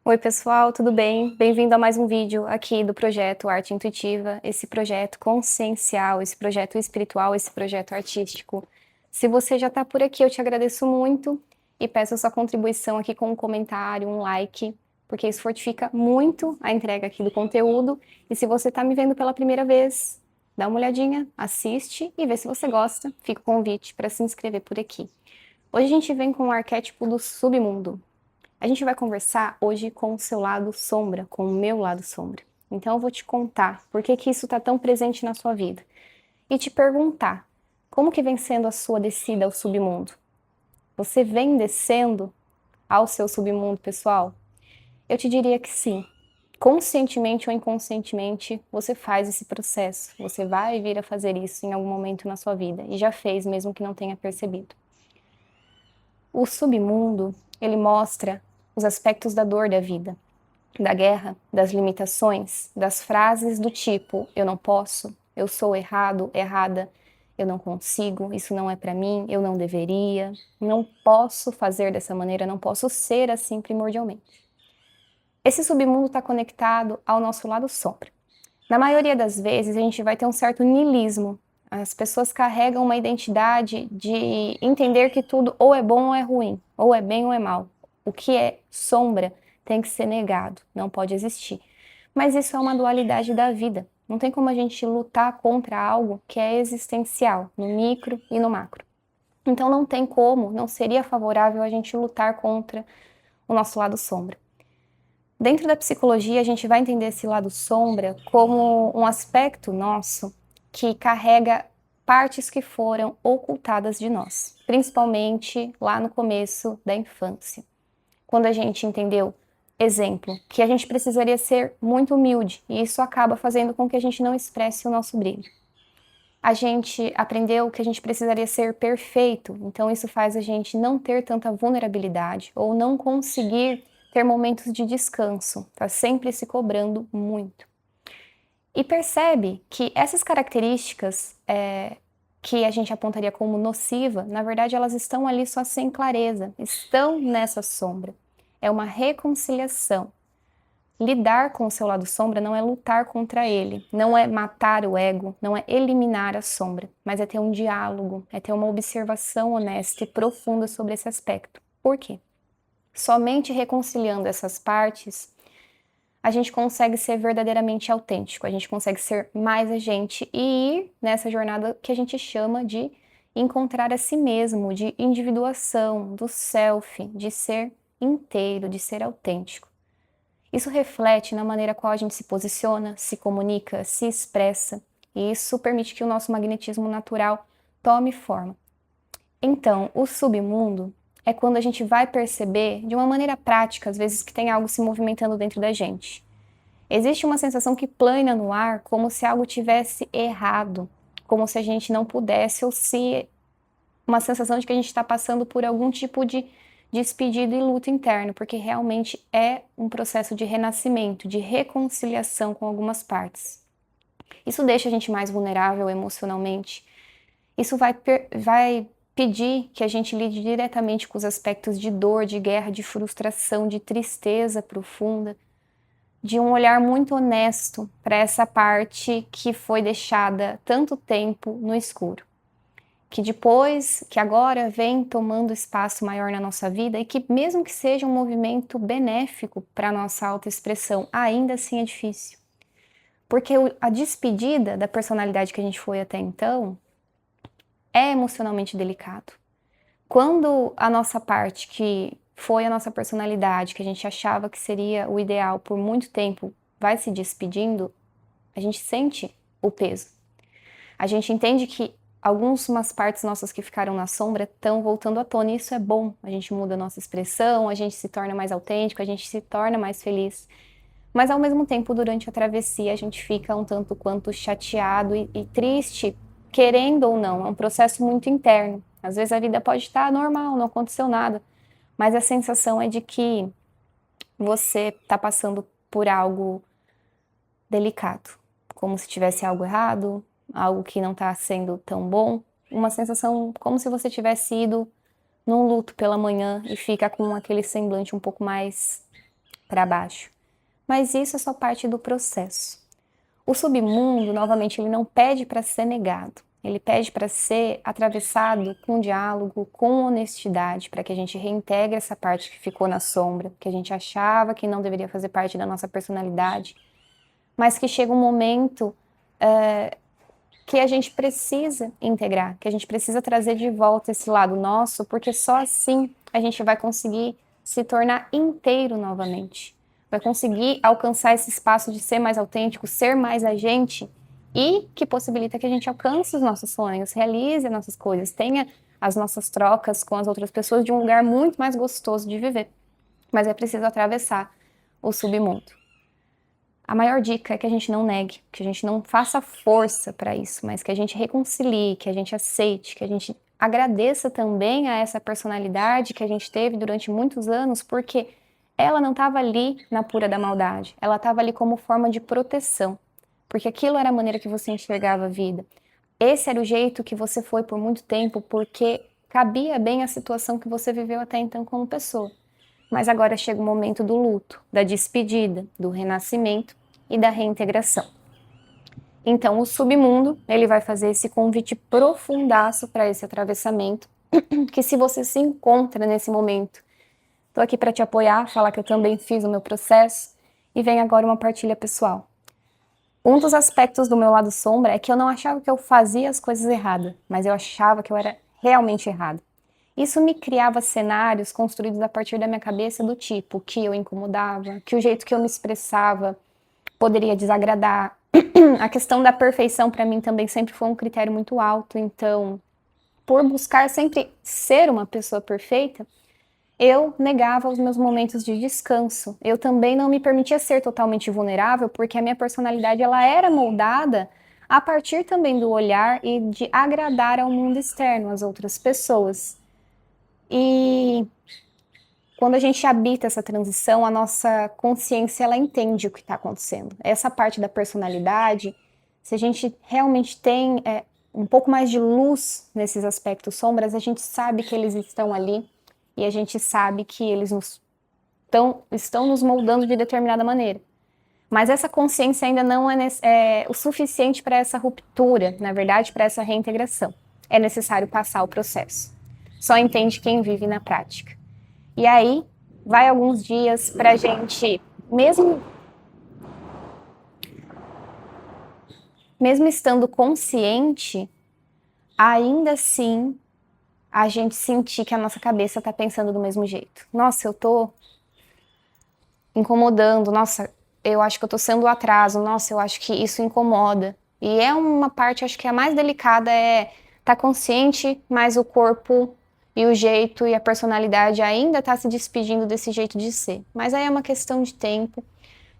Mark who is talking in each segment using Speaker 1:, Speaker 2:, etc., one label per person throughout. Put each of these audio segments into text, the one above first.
Speaker 1: Oi pessoal, tudo bem? Bem-vindo a mais um vídeo aqui do projeto Arte Intuitiva, esse projeto consciencial, esse projeto espiritual, esse projeto artístico. Se você já está por aqui, eu te agradeço muito e peço a sua contribuição aqui com um comentário, um like, porque isso fortifica muito a entrega aqui do conteúdo. E se você está me vendo pela primeira vez, dá uma olhadinha, assiste e vê se você gosta. Fica o convite para se inscrever por aqui. Hoje a gente vem com o arquétipo do submundo. A gente vai conversar hoje com o seu lado sombra, com o meu lado sombra. Então eu vou te contar por que que isso está tão presente na sua vida e te perguntar como que vem sendo a sua descida ao submundo. Você vem descendo ao seu submundo, pessoal? Eu te diria que sim. Conscientemente ou inconscientemente, você faz esse processo. Você vai vir a fazer isso em algum momento na sua vida e já fez, mesmo que não tenha percebido. O submundo, ele mostra os aspectos da dor da vida, da guerra, das limitações, das frases do tipo eu não posso, eu sou errado, errada, eu não consigo, isso não é para mim, eu não deveria, não posso fazer dessa maneira, não posso ser assim primordialmente. Esse submundo está conectado ao nosso lado sombra. Na maioria das vezes a gente vai ter um certo niilismo. As pessoas carregam uma identidade de entender que tudo ou é bom ou é ruim, ou é bem ou é mal. O que é sombra tem que ser negado, não pode existir. Mas isso é uma dualidade da vida. Não tem como a gente lutar contra algo que é existencial, no micro e no macro. Então não tem como, não seria favorável a gente lutar contra o nosso lado sombra. Dentro da psicologia, a gente vai entender esse lado sombra como um aspecto nosso que carrega partes que foram ocultadas de nós, principalmente lá no começo da infância. Quando a gente entendeu, exemplo, que a gente precisaria ser muito humilde, e isso acaba fazendo com que a gente não expresse o nosso brilho. A gente aprendeu que a gente precisaria ser perfeito, então isso faz a gente não ter tanta vulnerabilidade ou não conseguir ter momentos de descanso, tá sempre se cobrando muito. E percebe que essas características que a gente apontaria como nociva, na verdade elas estão ali só sem clareza, estão nessa sombra. É uma reconciliação. Lidar com o seu lado sombra não é lutar contra ele, não é matar o ego, não é eliminar a sombra, mas é ter um diálogo, é ter uma observação honesta e profunda sobre esse aspecto. Por quê? Somente reconciliando essas partes, a gente consegue ser verdadeiramente autêntico, a gente consegue ser mais a gente e ir nessa jornada que a gente chama de encontrar a si mesmo, de individuação, do self, de ser inteiro, de ser autêntico. Isso reflete na maneira qual a gente se posiciona, se comunica, se expressa, e isso permite que o nosso magnetismo natural tome forma. Então, o submundo é quando a gente vai perceber de uma maneira prática, às vezes, que tem algo se movimentando dentro da gente. Existe uma sensação que plana no ar, como se algo tivesse errado, como se a gente não pudesse, ou se uma sensação de que a gente está passando por algum tipo de despedido e luto interno, porque realmente é um processo de renascimento, de reconciliação com algumas partes. Isso deixa a gente mais vulnerável emocionalmente. Isso vai pedir que a gente lide diretamente com os aspectos de dor, de guerra, de frustração, de tristeza profunda, de um olhar muito honesto para essa parte que foi deixada tanto tempo no escuro. Que depois, que agora vem tomando espaço maior na nossa vida e que mesmo que seja um movimento benéfico para a nossa autoexpressão, ainda assim é difícil. Porque a despedida da personalidade que a gente foi até então é emocionalmente delicado. Quando a nossa parte, que foi a nossa personalidade, que a gente achava que seria o ideal por muito tempo, vai se despedindo, a gente sente o peso. A gente entende que algumas partes nossas que ficaram na sombra estão voltando à tona e isso é bom. A gente muda a nossa expressão, a gente se torna mais autêntico, a gente se torna mais feliz. Mas ao mesmo tempo, durante a travessia, a gente fica um tanto quanto chateado e triste, querendo ou não. É um processo muito interno. Às vezes a vida pode estar normal, não aconteceu nada, mas a sensação é de que você está passando por algo delicado, como se tivesse algo errado, algo que não está sendo tão bom, uma sensação como se você tivesse ido num luto pela manhã e fica com aquele semblante um pouco mais para baixo. Mas isso é só parte do processo. O submundo, novamente, ele não pede para ser negado. Ele pede para ser atravessado com diálogo, com honestidade, para que a gente reintegre essa parte que ficou na sombra, que a gente achava que não deveria fazer parte da nossa personalidade, mas que chega um momento que a gente precisa integrar, que a gente precisa trazer de volta esse lado nosso, porque só assim a gente vai conseguir se tornar inteiro novamente. Vai conseguir alcançar esse espaço de ser mais autêntico, ser mais a gente, e que possibilita que a gente alcance os nossos sonhos, realize as nossas coisas, tenha as nossas trocas com as outras pessoas de um lugar muito mais gostoso de viver. Mas é preciso atravessar o submundo. A maior dica é que a gente não negue, que a gente não faça força para isso, mas que a gente reconcilie, que a gente aceite, que a gente agradeça também a essa personalidade que a gente teve durante muitos anos, porque ela não estava ali na pura da maldade, ela estava ali como forma de proteção, porque aquilo era a maneira que você enxergava a vida. Esse era o jeito que você foi por muito tempo, porque cabia bem a situação que você viveu até então como pessoa. Mas agora chega o momento do luto, da despedida, do renascimento e da reintegração. Então, o submundo, ele vai fazer esse convite profundaço para esse atravessamento, que se você se encontra nesse momento, estou aqui para te apoiar, falar que eu também fiz o meu processo, e vem agora uma partilha pessoal. Um dos aspectos do meu lado sombra é que eu não achava que eu fazia as coisas erradas, mas eu achava que eu era realmente errada. Isso me criava cenários construídos a partir da minha cabeça do tipo que eu incomodava, que o jeito que eu me expressava poderia desagradar. A questão da perfeição para mim também sempre foi um critério muito alto, então, por buscar sempre ser uma pessoa perfeita, eu negava os meus momentos de descanso. Eu também não me permitia ser totalmente vulnerável, porque a minha personalidade ela era moldada a partir também do olhar e de agradar ao mundo externo, às outras pessoas. E quando a gente habita essa transição, a nossa consciência ela entende o que está acontecendo. Essa parte da personalidade, se a gente realmente tem um pouco mais de luz nesses aspectos sombras, a gente sabe que eles estão ali e a gente sabe que eles estão nos moldando de determinada maneira. Mas essa consciência ainda não é o suficiente para essa ruptura, na verdade, para essa reintegração. É necessário passar o processo. Só entende quem vive na prática. E aí, vai alguns dias para a gente, mesmo estando consciente, ainda assim, a gente sentir que a nossa cabeça está pensando do mesmo jeito. Nossa, eu tô incomodando, nossa, eu acho que eu tô sendo o atraso, nossa, eu acho que isso incomoda. E é uma parte, acho que a mais delicada é estar consciente, mas o corpo e o jeito e a personalidade ainda tá se despedindo desse jeito de ser. Mas aí é uma questão de tempo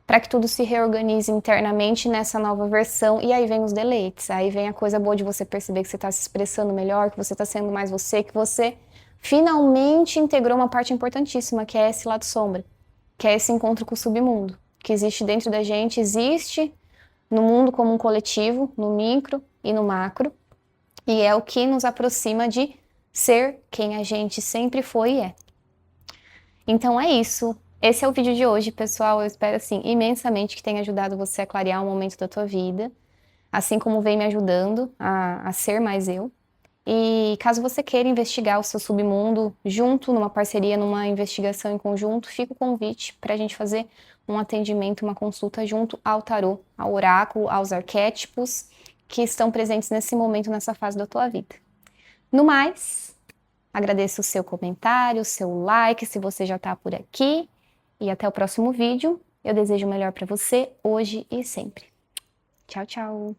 Speaker 1: para que tudo se reorganize internamente nessa nova versão, e aí vem os deleites, aí vem a coisa boa de você perceber que você está se expressando melhor, que você está sendo mais você, que você finalmente integrou uma parte importantíssima, que é esse lado sombra, que é esse encontro com o submundo, que existe dentro da gente, existe no mundo como um coletivo, no micro e no macro, e é o que nos aproxima de ser quem a gente sempre foi e é. Então é isso. Esse é o vídeo de hoje, pessoal. Eu espero, assim, imensamente que tenha ajudado você a clarear um momento da tua vida, assim como vem me ajudando a ser mais eu. E caso você queira investigar o seu submundo junto, numa parceria, numa investigação em conjunto, fica o convite para a gente fazer um atendimento, uma consulta junto ao tarô, ao oráculo, aos arquétipos que estão presentes nesse momento, nessa fase da tua vida. No mais, agradeço o seu comentário, o seu like, se você já está por aqui. E até o próximo vídeo. Eu desejo o melhor para você, hoje e sempre. Tchau, tchau!